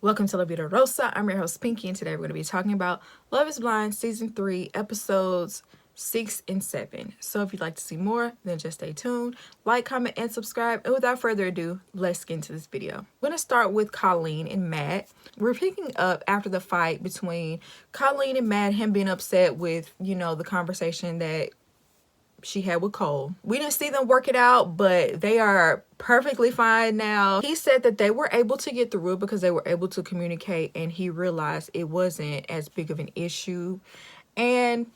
Welcome to La Vida Rosa. I'm your host Pinky, and today we're going to be talking about Love is Blind Season 3, Episodes 6 and 7. So if you'd like to see more, then just stay tuned. Like, comment, and subscribe. And without further ado, let's get into this video. I'm going to start with Colleen and Matt. We're picking up after the fight between Colleen and Matt, him being upset with, the conversation that she had with Cole. We didn't see them work it out, but they are perfectly fine now. He said that they were able to get through it because they were able to communicate, and he realized it wasn't as big of an issue. And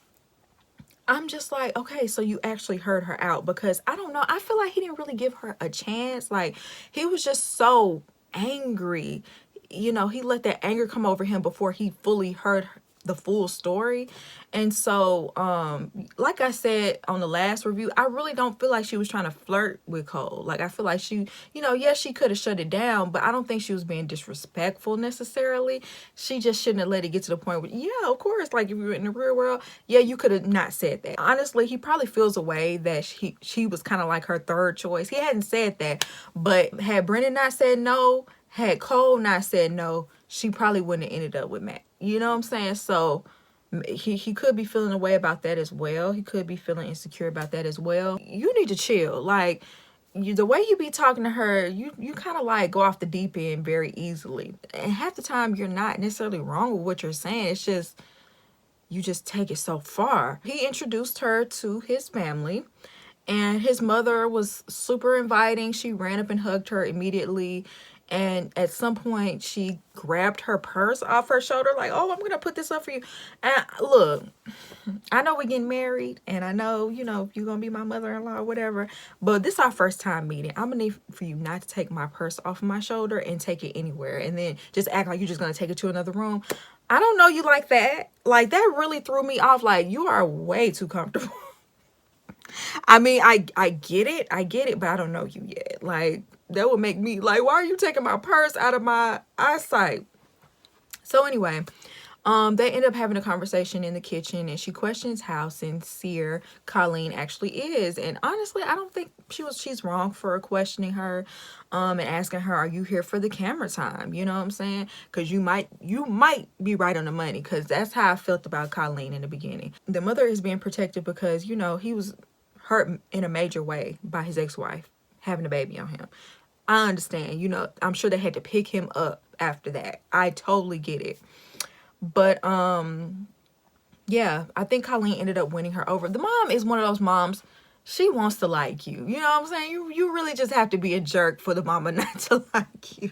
I'm just like, okay, so you actually heard her out, because I don't know, I feel like he didn't really give her a chance. Like, he was just so angry. He let that anger come over him before he fully heard the full story. And so like I said on the last review, I really don't feel like she was trying to flirt with Cole. Like, I feel like she, yes, she could have shut it down, but I don't think she was being disrespectful necessarily. She just shouldn't have let it get to the point where, yeah, of course, like if you were in the real world, yeah, you could have not said that. Honestly, he probably feels a way that she was kind of like her third choice. He hadn't said that, but had Brennan not said no, had Cole not said no, she probably wouldn't have ended up with Matt. You know what I'm saying? So he could be feeling a way about that as well. He could be feeling insecure about that as well. You need to chill. Like, the way you be talking to her, you kind of like go off the deep end very easily. And half the time you're not necessarily wrong with what you're saying. It's just, you just take it so far. He introduced her to his family, and his mother was super inviting. She ran up and hugged her immediately. And at some point, she grabbed her purse off her shoulder, like, oh, I'm going to put this up for you. And look, I know we're getting married, and I know, you're going to be my mother-in-law or whatever, but this is our first time meeting. I'm going to need for you not to take my purse off of my shoulder and take it anywhere, and then just act like you're just going to take it to another room. I don't know you like that. Like, that really threw me off. Like, you are way too comfortable. I mean, I get it, but I don't know you yet. Like, that would make me like, why are you taking my purse out of my eyesight? So anyway, they end up having a conversation in the kitchen, and she questions how sincere Colleen actually is. And honestly, I don't think she's wrong for questioning her, and asking her, are you here for the camera time? You know what I'm saying? Because you might be right on the money, because that's how I felt about Colleen in the beginning. The mother is being protected because, he was hurt in a major way by his ex-wife having a baby on him. I understand, I'm sure they had to pick him up after that. I totally get it. But yeah, I think Colleen ended up winning her over. The mom is one of those moms, she wants to like you. You know what I'm saying? You really just have to be a jerk for the mama not to like you.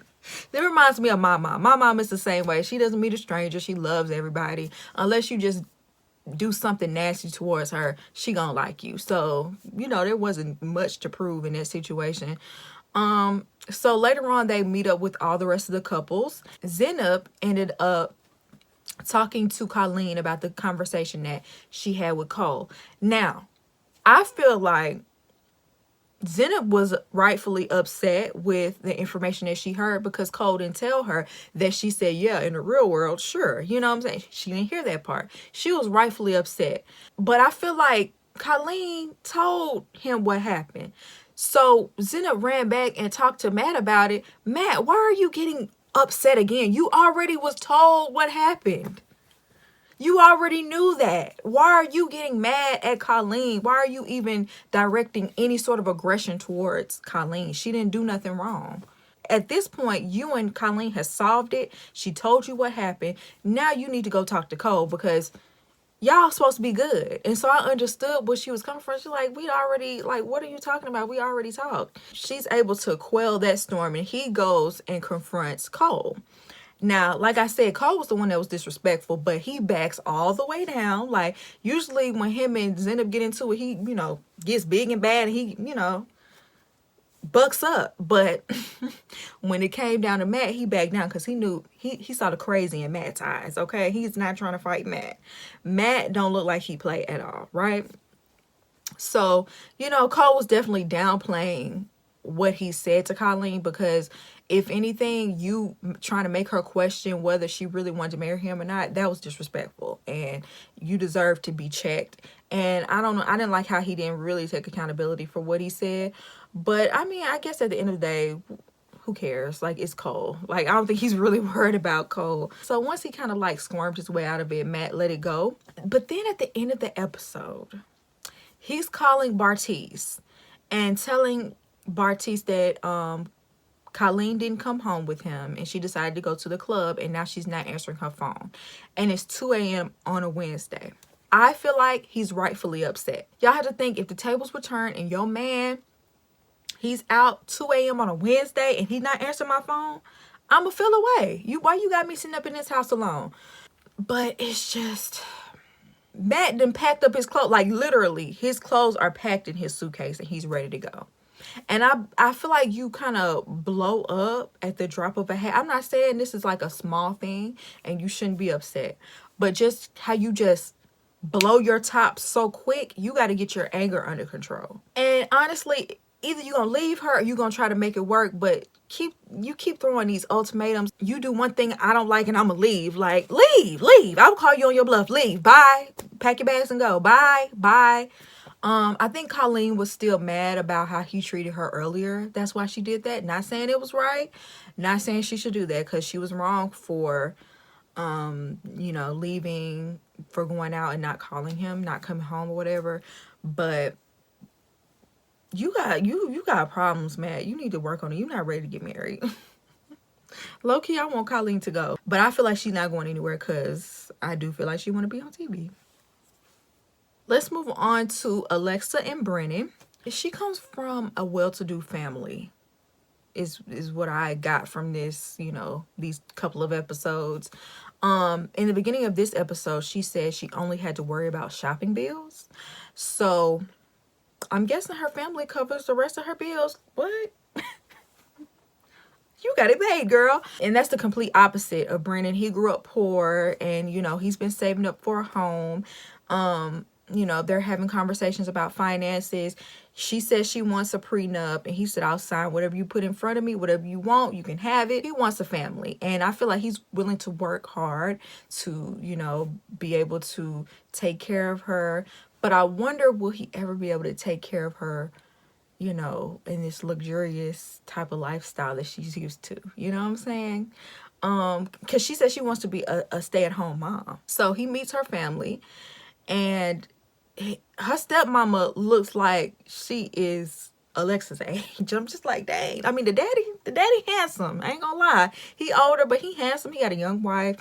That reminds me of my mom. My mom is the same way. She doesn't meet a stranger. She loves everybody. Unless you just do something nasty towards her, she gonna like you. So, there wasn't much to prove in that situation. So later on, they meet up with all the rest of the couples. Zenab ended up talking to Colleen about the conversation that she had with Cole. Now, I feel like Zenab was rightfully upset with the information that she heard, because Cole didn't tell her that she said, yeah, in the real world, sure. You know what I'm saying? She didn't hear that part. She was rightfully upset. But I feel like Colleen told him what happened. So Zenab ran back and talked to Matt about it. Matt, why are you getting upset again? You already was told what happened. You already knew that. Why are you getting mad at Colleen? Why are you even directing any sort of aggression towards Colleen? She didn't do nothing wrong. At this point, you and Colleen has solved it. She told you what happened. Now you need to go talk to Cole, because y'all supposed to be good. And so I understood where she was coming from. She's like, we already, like, what are you talking about? We already talked. She's able to quell that storm, and he goes and confronts Cole. Now, like I said, Cole was the one that was disrespectful, but he backs all the way down. Like, usually when him and Zenab get into it, he, gets big and bad, and he, bucks up. But when it came down to Matt, he backed down, because he knew, he saw the crazy in Matt's eyes, okay? He's not trying to fight Matt. Matt don't look like he played at all, right? So, Cole was definitely downplaying what he said to Colleen, because if anything, you trying to make her question whether she really wanted to marry him or not, that was disrespectful, and you deserve to be checked. And I don't know, I didn't like how he didn't really take accountability for what he said. But I mean, I guess at the end of the day, who cares? Like, it's Cole. Like, I don't think he's really worried about Cole. So once he kind of like squirmed his way out of it, Matt let it go. But then at the end of the episode, he's calling Bartise and telling Bartise that Colleen didn't come home with him and she decided to go to the club, and now she's not answering her phone. And it's 2 a.m. on a Wednesday. I feel like he's rightfully upset. Y'all have to think, if the tables were turned and your man, he's out 2 a.m. on a Wednesday and he's not answering my phone, I'ma feel away. Why you got me sitting up in this house alone? But it's just, Matt done packed up his clothes. Like, literally, his clothes are packed in his suitcase and he's ready to go. And I feel like you kind of blow up at the drop of a hat. I'm not saying this is like a small thing and you shouldn't be upset, but just how you just blow your top so quick, you got to get your anger under control. And honestly, either you're gonna leave her or you're gonna try to make it work, but you keep throwing these ultimatums. You do one thing I don't like and I'm gonna leave. Like, leave. I'll call you on your bluff. Leave. Bye. Pack your bags and go. Bye. I think Colleen was still mad about how he treated her earlier. That's why she did that. Not saying it was right. Not saying she should do that, because she was wrong for, you know, leaving, for going out and not calling him, not coming home or whatever. But you got problems, Matt. You need to work on it. You're not ready to get married. Low-key, I want Colleen to go. But I feel like she's not going anywhere, because I do feel like she want to be on TV. Let's move on to Alexa and Brennan. She comes from a well-to-do family, is what I got from this, you know, these couple of episodes. In the beginning of this episode, she said she only had to worry about shopping bills. So I'm guessing her family covers the rest of her bills. What? You got it paid, girl. And that's the complete opposite of Brennan. He grew up poor and, you know, he's been saving up for a home. You know, they're having conversations about finances. She says she wants a prenup, and he said, I'll sign whatever you put in front of me, whatever you want, you can have it. He wants a family, and I feel like he's willing to work hard to, you know, be able to take care of her. But I wonder, will he ever be able to take care of her, you know, in this luxurious type of lifestyle that she's used to? You know what I'm saying? Because she says she wants to be a stay-at-home mom. So he meets her family, and her stepmama looks like she is Alexa's age. I'm just like, dang. I mean, the daddy handsome. I ain't gonna lie. He older, but he handsome. He got a young wife.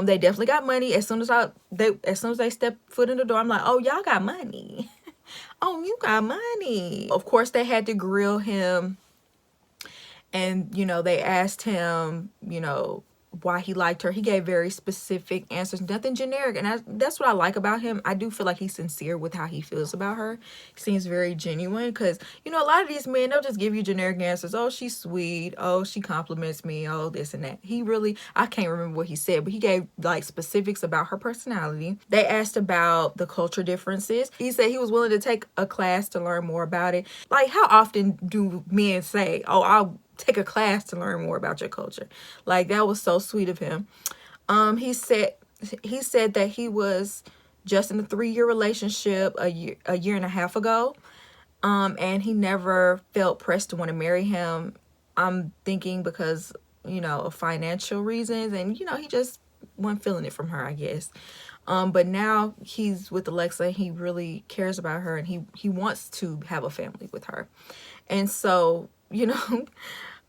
They definitely got money. As soon as they step foot in the door, I'm like, oh, y'all got money. Oh, you got money. Of course, they had to grill him. And, you know, they asked him, you know, why he liked her. He gave very specific answers, nothing generic. And that's what I like about him. I do feel like he's sincere with how he feels about her. He seems very genuine, because, you know, a lot of these men, they'll just give you generic answers. Oh, she's sweet. Oh, she compliments me. Oh, this and that. He really, I can't remember what he said, but he gave like specifics about her personality. They asked about the culture differences. He said he was willing to take a class to learn more about it. Like, how often do men say, oh, I'll take a class to learn more about your culture? Like, that was so sweet of him. He said that he was just in a 3-year relationship a year and a half ago, and he never felt pressed to want to marry him. I'm thinking because, you know, of financial reasons, and, you know, he just wasn't feeling it from her, I guess. But now he's with Alexa, and he really cares about her, and he wants to have a family with her. And so, you know,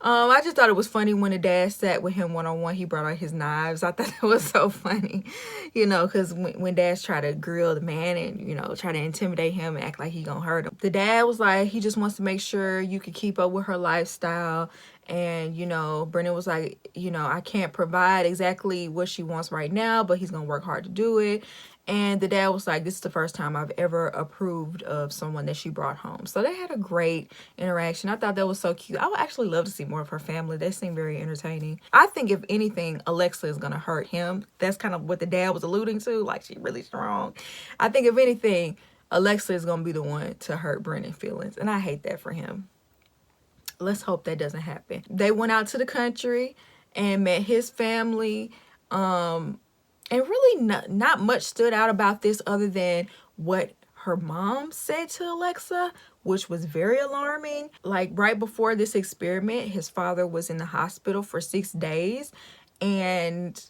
I just thought it was funny when the dad sat with him one-on-one. He brought out his knives. I thought that was so funny, you know, because when dads try to grill the man and, you know, try to intimidate him and act like he gonna hurt him, the dad was like, he just wants to make sure you can keep up with her lifestyle. And, you know, Brennan was like, you know, I can't provide exactly what she wants right now, but he's gonna work hard to do it. And the dad was like, this is the first time I've ever approved of someone that she brought home. So they had a great interaction. I thought that was so cute. I would actually love to see more of her family. They seem very entertaining. I think if anything, Alexa is going to hurt him. That's kind of what the dad was alluding to. Like, she's really strong. I think if anything, Alexa is going to be the one to hurt Brennan's feelings. And I hate that for him. Let's hope that doesn't happen. They went out to the country and met his family. And really not much stood out about this other than what her mom said to Alexa, which was very alarming. Like right before this experiment, his father was in the hospital for 6 days, and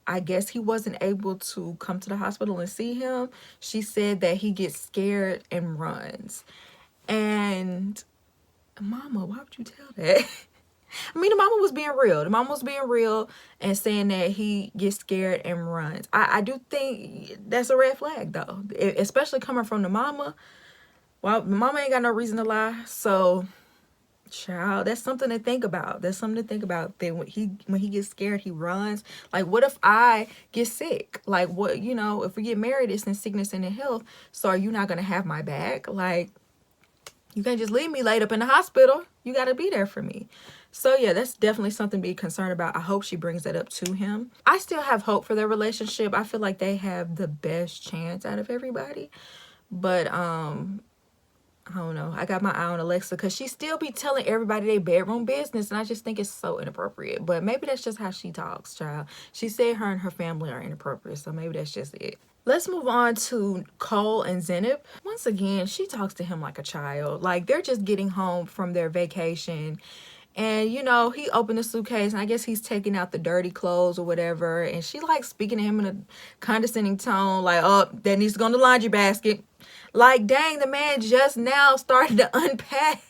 I guess he wasn't able to come to the hospital and see him. She said that he gets scared and runs. And mama, why would you tell that? I mean, the mama was being real. The mama was being real and saying that he gets scared and runs. I do think that's a red flag, though, especially coming from the mama. Well, the mama ain't got no reason to lie. So, child, that's something to think about. That's something to think about. That when he gets scared, he runs. Like, what if I get sick? Like, what, you know, if we get married, it's in sickness and in health. So, are you not gonna have my back? Like, you can't just leave me laid up in the hospital. You got to be there for me. So yeah, that's definitely something to be concerned about. I hope she brings that up to him. I still have hope for their relationship. I feel like they have the best chance out of everybody. But I don't know. I got my eye on Alexa because she still be telling everybody their bedroom business, and I just think it's so inappropriate. But maybe that's just how she talks, child. She said her and her family are inappropriate, so maybe that's just it. Let's move on to Cole and Zenib. Once again, she talks to him like a child. Like, they're just getting home from their vacation. And, you know, he opened the suitcase, and I guess he's taking out the dirty clothes or whatever. And she, like, speaking to him in a condescending tone, like, oh, that needs to go in the laundry basket. Like, dang, the man just now started to unpack.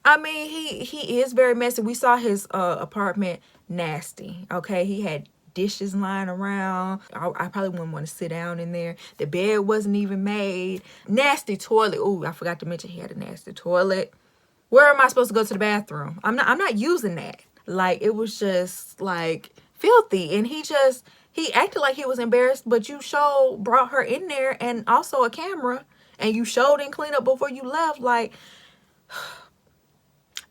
I mean, he is very messy. We saw his apartment nasty, okay? He had dishes lying around. I probably wouldn't want to sit down in there. The bed wasn't even made. Nasty toilet. Ooh, I forgot to mention he had a nasty toilet. Where am I supposed to go to the bathroom? I'm not using that. Like, it was just like filthy. And he acted like he was embarrassed, but you brought her in there and also a camera, and you didn't clean up before you left. Like,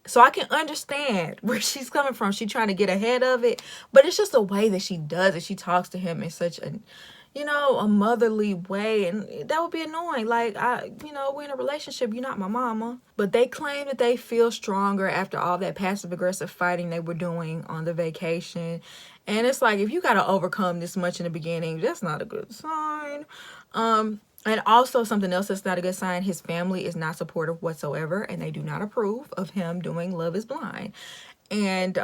so I can understand where she's coming from. She's trying to get ahead of it, but it's just the way that she does it. She talks to him in such a, you know, a motherly way, and that would be annoying. Like, we're in a relationship. You're not my mama. But they claim that they feel stronger after all that passive aggressive fighting they were doing on the vacation. And it's like, if you got to overcome this much in the beginning, that's not a good sign. And also something else that's not a good sign, his family is not supportive whatsoever, and they do not approve of him doing Love is Blind. And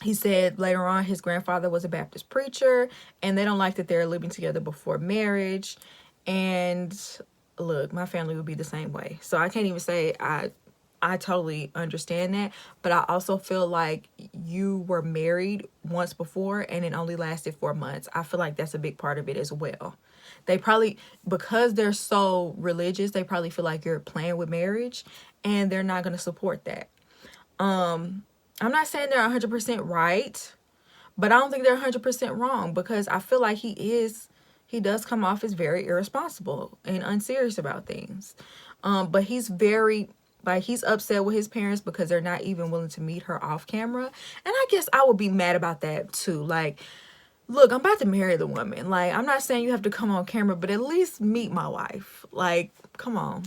he said later on his grandfather was a Baptist preacher, and they don't like that they're living together before marriage. And look, my family would be the same way. So I can't even say I totally understand that, but I also feel like you were married once before and it only lasted 4 months. I feel like that's a big part of it as well. They probably, because they're so religious, they probably feel like you're playing with marriage, and they're not going to support that. I'm not saying they're 100% right, but I don't think they're 100% wrong, because I feel like he does come off as very irresponsible and unserious about things. But he's very, like, he's upset with his parents because they're not even willing to meet her off camera. And I guess I would be mad about that too. Like, look, I'm about to marry the woman. Like, I'm not saying you have to come on camera, but at least meet my wife. Like, come on.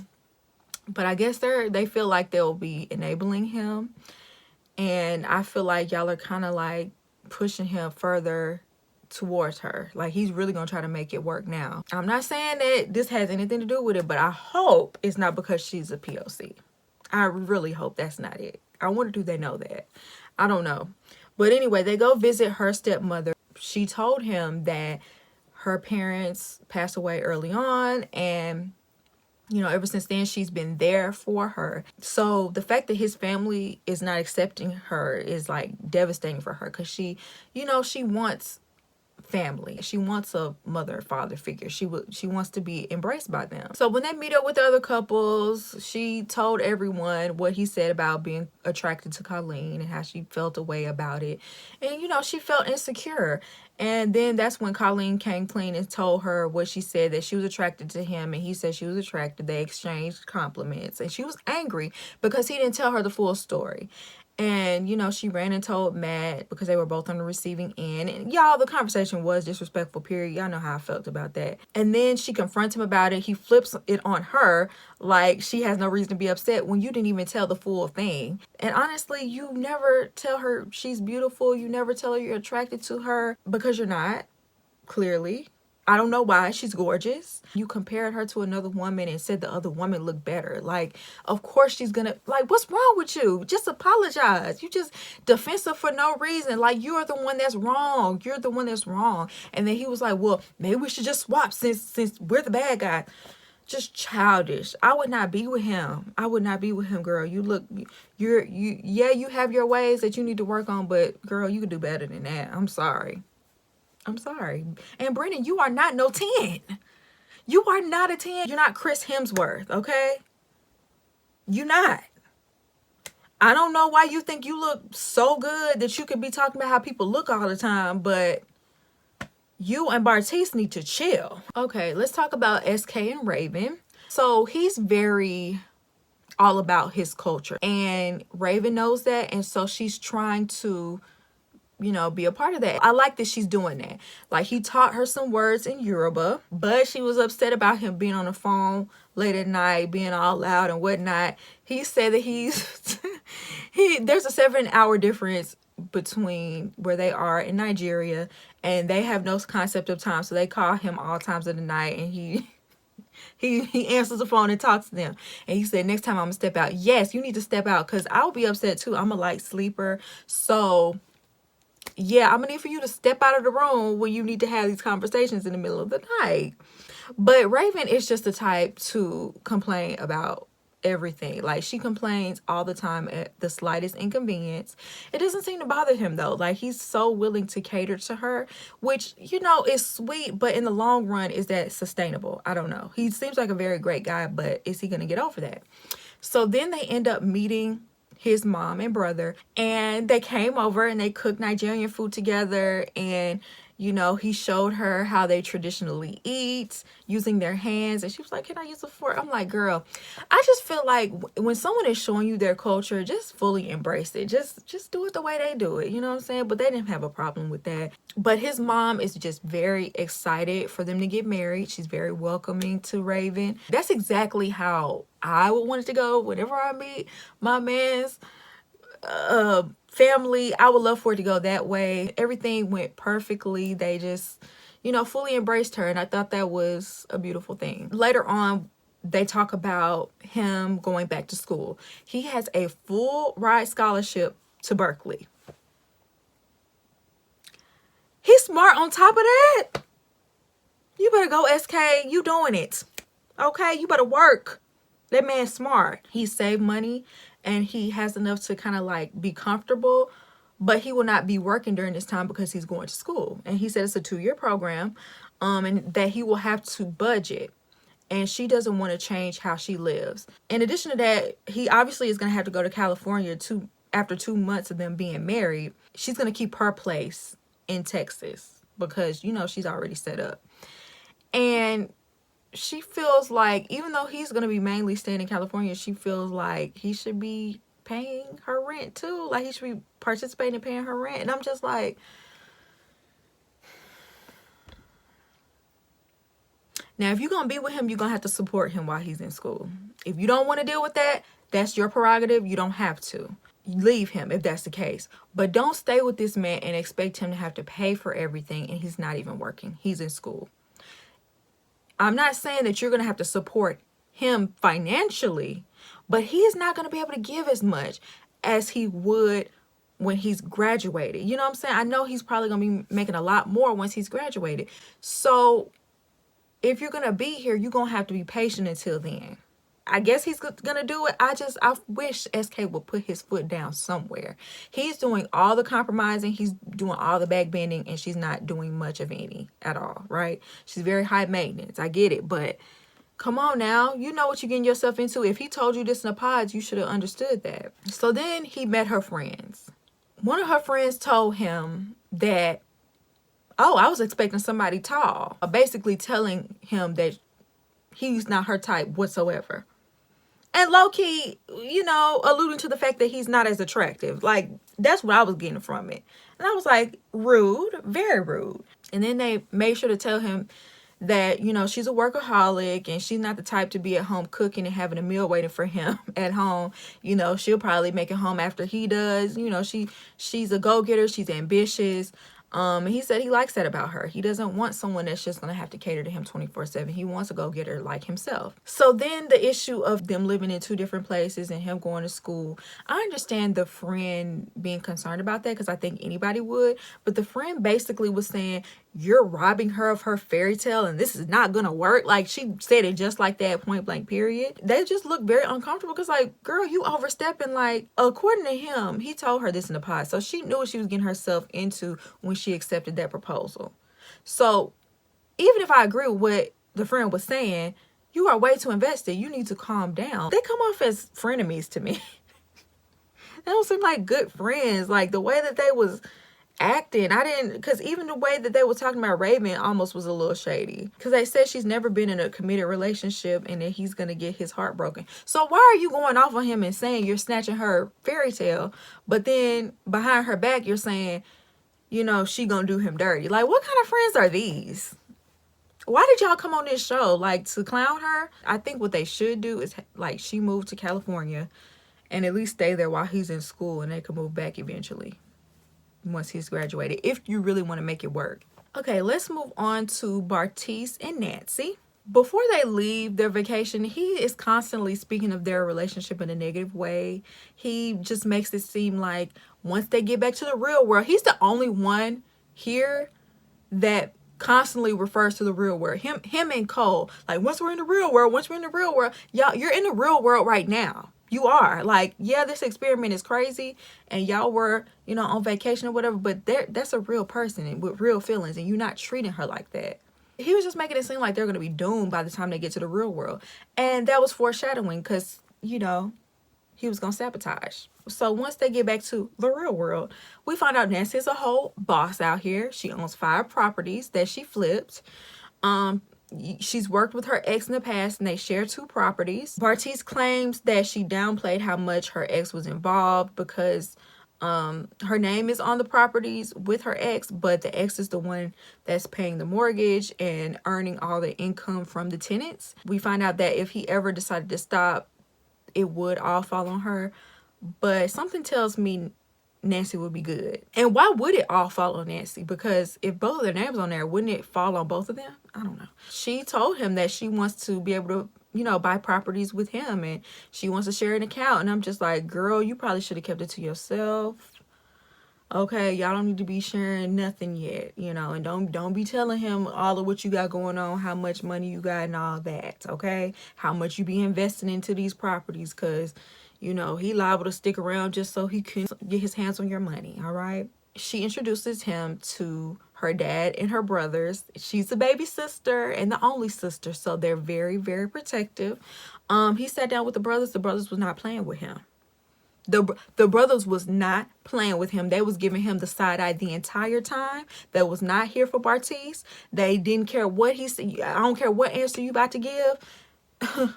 But I guess they feel like they'll be enabling him. And I feel like y'all are kind of like pushing him further towards her. Like, he's really going to try to make it work now. I'm not saying that this has anything to do with it, but I hope it's not because she's a POC. I really hope that's not it. I wonder, do they know that? I don't know. But anyway, they go visit her stepmother. She told him that her parents passed away early on, and, you know, ever since then, she's been there for her. So the fact that his family is not accepting her is, like, devastating for her, because she, you know, she wants family. She wants a mother, father figure. She wants to be embraced by them. So when they meet up with the other couples, she told everyone what he said about being attracted to Colleen and how she felt a way about it. And, you know, she felt insecure. And then that's when Colleen came clean and told her what she said, that she was attracted to him and he said she was attracted. They exchanged compliments, and she was angry because he didn't tell her the full story. And, you know, she ran and told Matt because they were both on the receiving end. And y'all, the conversation was disrespectful, period. Y'all know how I felt about that. And then she confronts him about it. He flips it on her like she has no reason to be upset when you didn't even tell the full thing. And honestly, you never tell her she's beautiful. You never tell her you're attracted to her, because you're not, clearly. I don't know why. She's gorgeous. You compared her to another woman and said the other woman looked better. Like, of course she's gonna, like, what's wrong with you? Just apologize. You just defensive for no reason. Like, you're the one that's wrong. You're the one that's wrong. And then he was like, well, maybe we should just swap since we're the bad guy. Just childish. I would not be with him. I would not be with him, girl. You look, yeah, you have your ways that you need to work on, but girl, you could do better than that. I'm sorry. I'm sorry. And Brennan, you are not no 10. You are not a 10. You're not Chris Hemsworth, okay? You're not. I don't know why you think you look so good that you could be talking about how people look all the time, but you and Bartise need to chill. Okay, let's talk about SK and Raven. So he's very all about his culture, and Raven knows that, and so she's trying to, you know, be a part of that. I like that she's doing that. Like, he taught her some words in Yoruba, but she was upset about him being on the phone late at night, being all loud and whatnot. He said that there's a 7-hour difference between where they are in Nigeria, and they have no concept of time, so they call him all times of the night, and he answers the phone and talks to them. And he said, next time I'm gonna step out. Yes, you need to step out, because I'll be upset too. I'm a light sleeper, so yeah, I'm gonna need for you to step out of the room when you need to have these conversations in the middle of the night. But Raven is just the type to complain about everything. Like, she complains all the time at the slightest inconvenience. It doesn't seem to bother him though. Like, he's so willing to cater to her, which, you know, is sweet, but in the long run, is that sustainable? I don't know. He seems like a very great guy, but is he gonna get over that? So then they end up meeting his mom and brother, and they came over and they cooked Nigerian food together, and you know, he showed her how they traditionally eat using their hands, and she was like, can I use a fork? I'm like, girl, I just feel like when someone is showing you their culture, just fully embrace it. Just do it the way they do it, you know what I'm saying? But they didn't have a problem with that. But his mom is just very excited for them to get married. She's very welcoming to Raven. That's exactly how I would want it to go. Whenever I meet my man's family, I would love for it to go that way. Everything went perfectly. They just, you know, fully embraced her, and I thought that was a beautiful thing. Later on, they talk about him going back to school. He has a full ride scholarship to Berkeley. He's smart on top of that. You better go, SK. You doing it. Okay, you better work. That man's smart. He saved money, and he has enough to kind of like be comfortable, but he will not be working during this time because he's going to school. And he said it's a 2-year program, and that he will have to budget, and she doesn't want to change how she lives. In addition to that, he obviously is going to have to go to California after 2 months of them being married. She's going to keep her place in Texas because, you know, she's already set up. And she feels like, even though he's going to be mainly staying in California, she feels like he should be paying her rent too. Like, he should be participating in paying her rent. And I'm just like, now, if you're going to be with him, you're going to have to support him while he's in school. If you don't want to deal with that, that's your prerogative. You don't have to. Leave him if that's the case. But don't stay with this man and expect him to have to pay for everything, and he's not even working. He's in school. I'm not saying that you're going to have to support him financially, but he is not going to be able to give as much as he would when he's graduated. You know what I'm saying? I know he's probably going to be making a lot more once he's graduated. So if you're going to be here, you're going to have to be patient until then. I guess he's going to do it. I wish SK would put his foot down somewhere. He's doing all the compromising. He's doing all the backbending, and she's not doing much of any at all, right? She's very high maintenance. I get it, but come on now. You know what you're getting yourself into. If he told you this in the pods, you should have understood that. So then he met her friends. One of her friends told him that, oh, I was expecting somebody tall. Basically telling him that he's not her type whatsoever. And low-key, you know, alluding to the fact that he's not as attractive. Like, that's what I was getting from it. And I was like, rude, very rude. And then they made sure to tell him that, you know, she's a workaholic and she's not the type to be at home cooking and having a meal waiting for him at home. You know, she'll probably make it home after he does. You know, she's a go-getter. She's ambitious. He said he likes that about her. He doesn't want someone that's just gonna have to cater to him 24/7. He wants to go get her like himself. So then the issue of them living in two different places and him going to school, I understand the friend being concerned about that because I think anybody would. But the friend basically was saying, you're robbing her of her fairy tale and this is not gonna work. Like, she said it just like that, point blank, period. They just look very uncomfortable because, like, girl, you overstepping. Like, according to him, he told her this in the pod, so she knew what she was getting herself into when she accepted that proposal. So even if I agree with what the friend was saying, you are way too invested. You need to calm down. They come off as frenemies to me. They don't seem like good friends. Like, the way that they was acting, I didn't, because even the way that they were talking about Raven almost was a little shady, because they said she's never been in a committed relationship and that he's gonna get his heart broken. So why are you going off on him and saying you're snatching her fairy tale, but then behind her back you're saying, you know, she gonna do him dirty? Like, what kind of friends are these? Why did y'all come on this show? Like, to clown her? I think what they should do is, like, she moved to California and at least stay there while he's in school, and they can move back eventually once he's graduated, if you really want to make it work. Okay, let's move on to Bartise and Nancy. Before they leave their vacation, he is constantly speaking of their relationship in a negative way. He just makes it seem like once they get back to the real world, he's the only one here that constantly refers to the real world. Him and Cole, like, once we're in the real world, y'all, you're in the real world right now. You are. Like, yeah, this experiment is crazy and y'all were, you know, on vacation or whatever, but that's a real person with real feelings, and you're not treating her like that. He was just making it seem like they're going to be doomed by the time they get to the real world. And that was foreshadowing because, you know, he was going to sabotage. So once they get back to the real world, we find out Nancy is a whole boss out here. She owns 5 properties that she flipped. She's worked with her ex in the past and they share 2 properties. Bartise claims that she downplayed how much her ex was involved because her name is on the properties with her ex, but the ex is the one that's paying the mortgage and earning all the income from the tenants. We find out that if he ever decided to stop, it would all fall on her, but something tells me Nancy would be good. And why would it all fall on Nancy? Because if both of their names on there, wouldn't it fall on both of them? I don't know. She told him that she wants to be able to, you know, buy properties with him and she wants to share an account. And I'm just like, girl, you probably should have kept it to yourself. Okay, y'all don't need to be sharing nothing yet, you know, and don't be telling him all of what you got going on, how much money you got and all that, okay? How much you be investing into these properties, because, you know, he liable to stick around just so he can get his hands on your money, all right? She introduces him to her dad and her brothers. She's the baby sister and the only sister, so they're very, very protective. He sat down with the brothers. The brothers was not playing with him. The brothers was not playing with him. They was giving him the side eye the entire time. They was not here for Bartise. They didn't care what he said. I don't care what answer you about to give.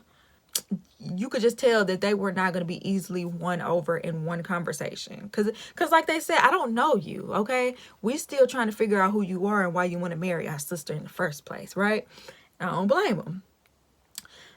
You could just tell that they were not going to be easily won over in one conversation. Because like they said, I don't know you, okay? We still trying to figure out who you are and why you want to marry our sister in the first place, right? I don't blame them.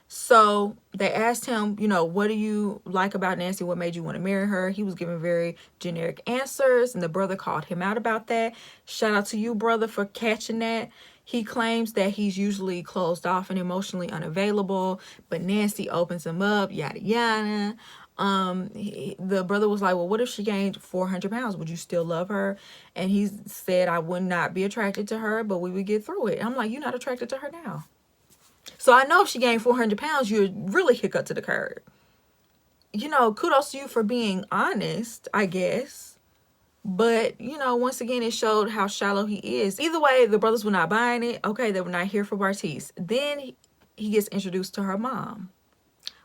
So they asked him, you know, what do you like about Nancy? What made you want to marry her? He was giving very generic answers, and the brother called him out about that. Shout out to you, brother, for catching that. He claims that he's usually closed off and emotionally unavailable, but Nancy opens him up, yada, yada. The brother was like, well, what if she gained 400 pounds? Would you still love her? And he said, I would not be attracted to her, but we would get through it. I'm like, you're not attracted to her now. So I know if she gained 400 pounds, you'd really kick her to the curb. You know, kudos to you for being honest, I guess. But, you know, once again, it showed how shallow he is. Either way, the brothers were not buying it. Okay, they were not here for Bartise. Then he gets introduced to her mom.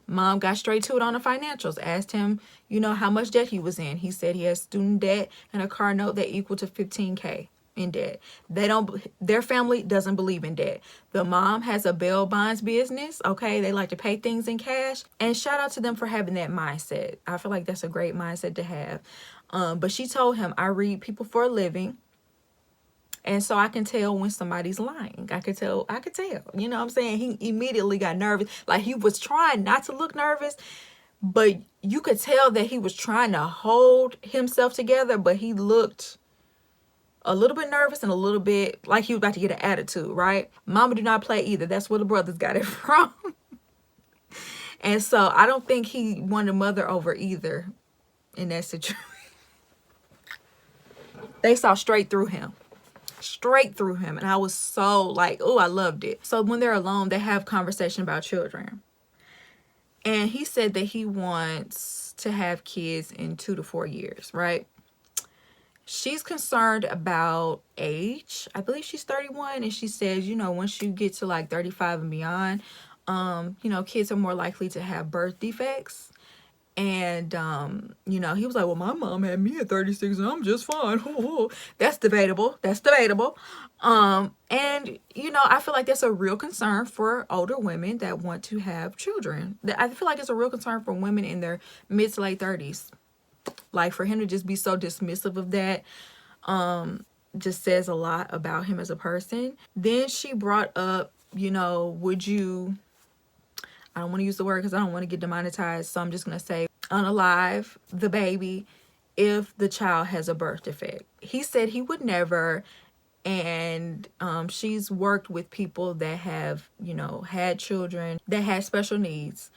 Mom got straight to it on the financials. Asked him, you know, how much debt he was in. He said he has student debt and a car note that equal to $15K. In debt. Their family doesn't believe in debt. The mom has a bail bonds business. Okay, they like to pay things in cash, and shout out to them for having that mindset. I feel like that's a great mindset to have. But she told him, I read people for a living, and so I can tell when somebody's lying. I could tell, you know what I'm saying? He immediately got nervous. Like, he was trying not to look nervous, but you could tell that he was trying to hold himself together, but he looked a little bit nervous and a little bit like he was about to get an attitude, right? Mama do not play either. That's where the brothers got it from. And so I don't think he wanted mother over either in that situation. They saw straight through him. Straight through him. And I was so like, oh, I loved it. So when they're alone, they have conversation about children. And he said that he wants to have kids in 2 to 4 years, right? She's concerned about age. I believe she's 31. And she says, you know, once you get to like 35 and beyond, you know, kids are more likely to have birth defects. And, you know, he was like, well, my mom had me at 36 and I'm just fine. That's debatable. That's debatable. And, you know, I feel like that's a real concern for older women that want to have children. I feel like it's a real concern for women in their mid to late 30s. Like, for him to just be so dismissive of that, just says a lot about him as a person. Then she brought up, you know, would you, I don't want to use the word because I don't want to get demonetized, so I'm just going to say unalive the baby if the child has a birth defect. He said he would never, and she's worked with people that have, you know, had children that had special needs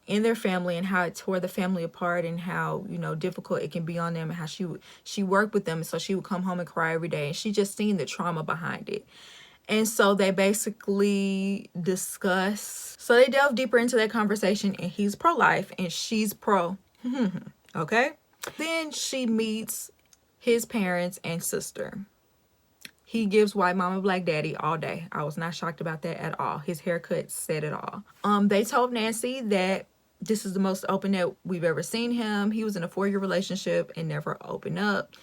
in their family and how it tore the family apart and how, you know, difficult it can be on them, and how she worked with them, so she would come home and cry every day, and she just seen the trauma behind it. And so they basically discuss, so they delve deeper into that conversation, and he's pro-life and she's pro. Okay. Then she meets his parents and sister. He gives white mama black daddy all day. I was not shocked about that at all. His haircut said it all. They told Nancy that this is the most open that we've ever seen him. He was in a 4-year relationship and never opened up.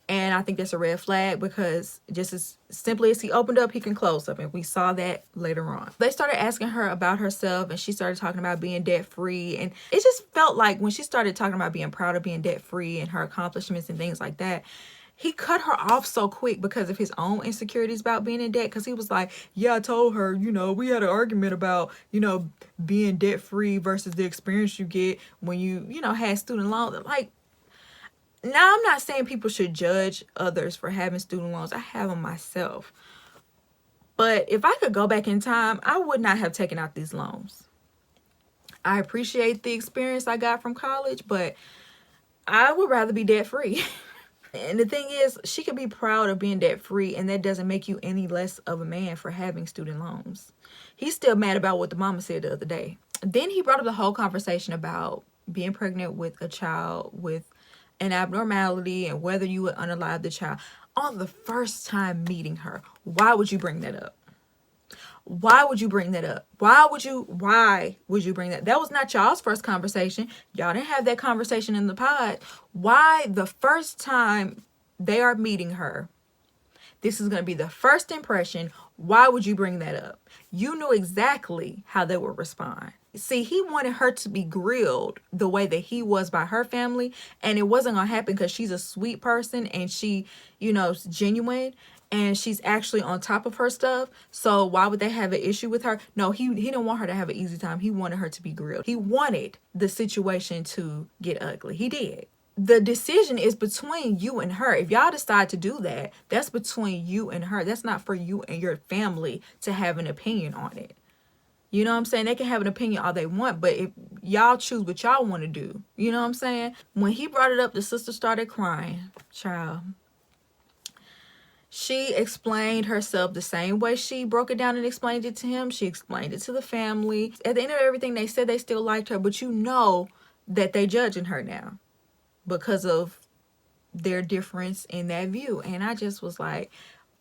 And I think that's a red flag, because just as simply as he opened up, he can close up. And we saw that later on. They started asking her about herself, and she started talking about being debt free. And it just felt like when she started talking about being proud of being debt free and her accomplishments and things like that, he cut her off so quick because of his own insecurities about being in debt. Because he was like, yeah, I told her, you know, we had an argument about, you know, being debt free versus the experience you get when you know, had student loans. Like, now, I'm not saying people should judge others for having student loans. I have them myself. But if I could go back in time, I would not have taken out these loans. I appreciate the experience I got from college, but I would rather be debt free. And the thing is, she could be proud of being debt free, and that doesn't make you any less of a man for having student loans. He's still mad about what the mama said the other day. Then he brought up the whole conversation about being pregnant with a child with an abnormality and whether you would unalive the child on the first time meeting her. Why would you bring that up? Why would you bring that up? Why would you bring that? That was not y'all's first conversation. Y'all didn't have that conversation in the pod. Why the first time they are meeting her, this is going to be the first impression. Why would you bring that up? You knew exactly how they would respond. See, he wanted her to be grilled the way that he was by her family. And it wasn't going to happen because she's a sweet person and she, you know, is genuine. And she's actually on top of her stuff. So why would they have an issue with her? No, he didn't want her to have an easy time. He wanted her to be grilled. He wanted the situation to get ugly. He did. The decision is between you and her. If y'all decide to do that, that's between you and her. That's not for you and your family to have an opinion on it. You know what I'm saying? They can have an opinion all they want, but if y'all choose what y'all want to do, you know what I'm saying? When he brought it up, the sister started crying. Child. She explained herself the same way she broke it down and explained it to him. She explained it to the family. At the end of everything, they said they still liked her, but you know that they judging her now because of their difference in that view. And I just was like,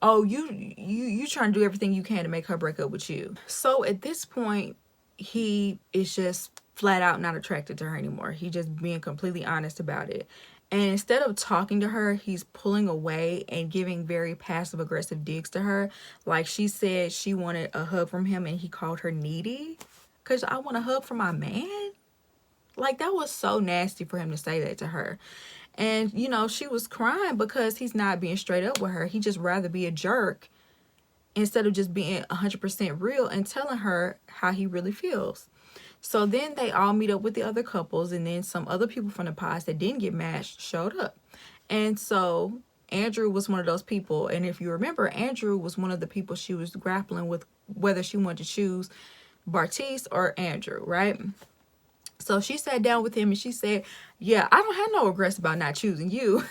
oh, you trying to do everything you can to make her break up with you. So at this point, he is just flat out not attracted to her anymore. He just being completely honest about it. And instead of talking to her, he's pulling away and giving very passive aggressive digs to her. Like she said she wanted a hug from him and he called her needy. Because I want a hug from my man. Like that was so nasty for him to say that to her. And, you know, she was crying because he's not being straight up with her. He just rather be a jerk instead of just being 100% real and telling her how he really feels. So then they all meet up with the other couples, and then some other people from the pods that didn't get matched showed up. And so Andrew was one of those people. And if you remember, Andrew was one of the people she was grappling with, whether she wanted to choose Bartise or Andrew, right? So she sat down with him and she said, yeah, I don't have no regrets about not choosing you.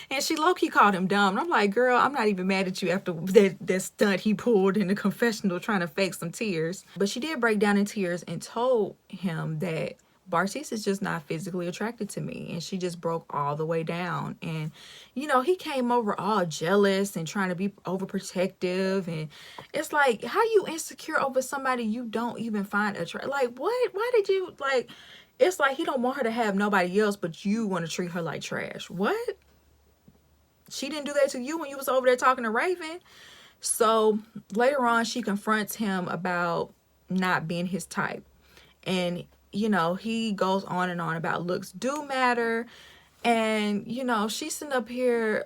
And she low-key called him dumb. And I'm like, girl, I'm not even mad at you after that stunt he pulled in the confessional trying to fake some tears. But she did break down in tears and told him that Bartise is just not physically attracted to me. And she just broke all the way down. And, you know, he came over all jealous and trying to be overprotective. And it's like, how you insecure over somebody you don't even find attractive? Like, what? Why did you, like, it's like he don't want her to have nobody else, but you want to treat her like trash. What? She didn't do that to you when you was over there talking to Raven. So later on, she confronts him about not being his type. And, you know, he goes on and on about looks do matter. And, you know, she's sitting up here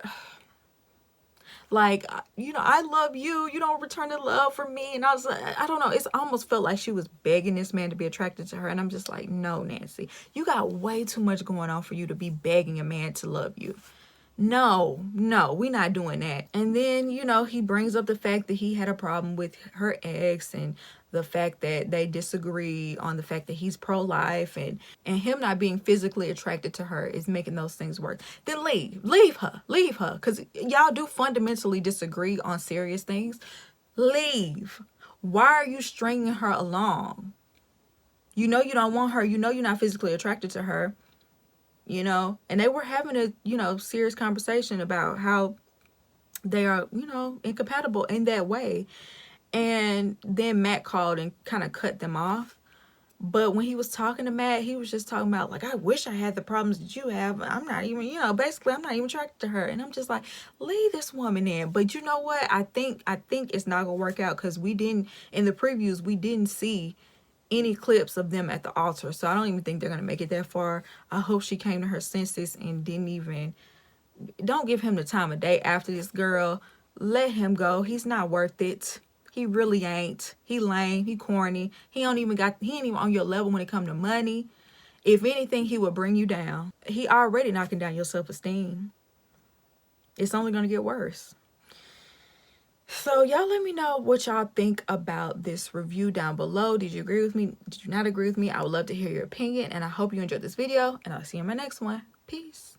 like, you know, I love you. You don't return the love for me. And I was like, I don't know. It's almost felt like she was begging this man to be attracted to her. And I'm just like, no, Nancy, you got way too much going on for you to be begging a man to love you. No, we're not doing that. And then, you know, he brings up the fact that he had a problem with her ex and the fact that they disagree on the fact that he's pro-life, and him not being physically attracted to her is making those things work. Then leave her, because y'all do fundamentally disagree on serious things. Leave. Why are you stringing her along? You know you don't want her. You know you're not physically attracted to her. You know, and they were having a, you know, serious conversation about how they are, you know, incompatible in that way. And then Matt called and kind of cut them off. But when he was talking to Matt, he was just talking about, like, I wish I had the problems that you have. I'm not even, you know, basically, I'm not even attracted to her. And I'm just like, leave this woman in. But you know what? I think it's not going to work out, because we didn't, in the previews, we didn't see any clips of them at the altar. So I don't even think they're going to make it that far. I hope she came to her senses and don't give him the time of day after this, girl. Let him go. He's not worth it. He really ain't. He lame. He corny. He ain't even on your level when it comes to money. If anything, he will bring you down. He already knocking down your self-esteem. It's only going to get worse. So y'all let me know what y'all think about this review down below. Did you agree with me? Did you not agree with me? I would love to hear your opinion, and I hope you enjoyed this video, and I'll see you in my next one. Peace.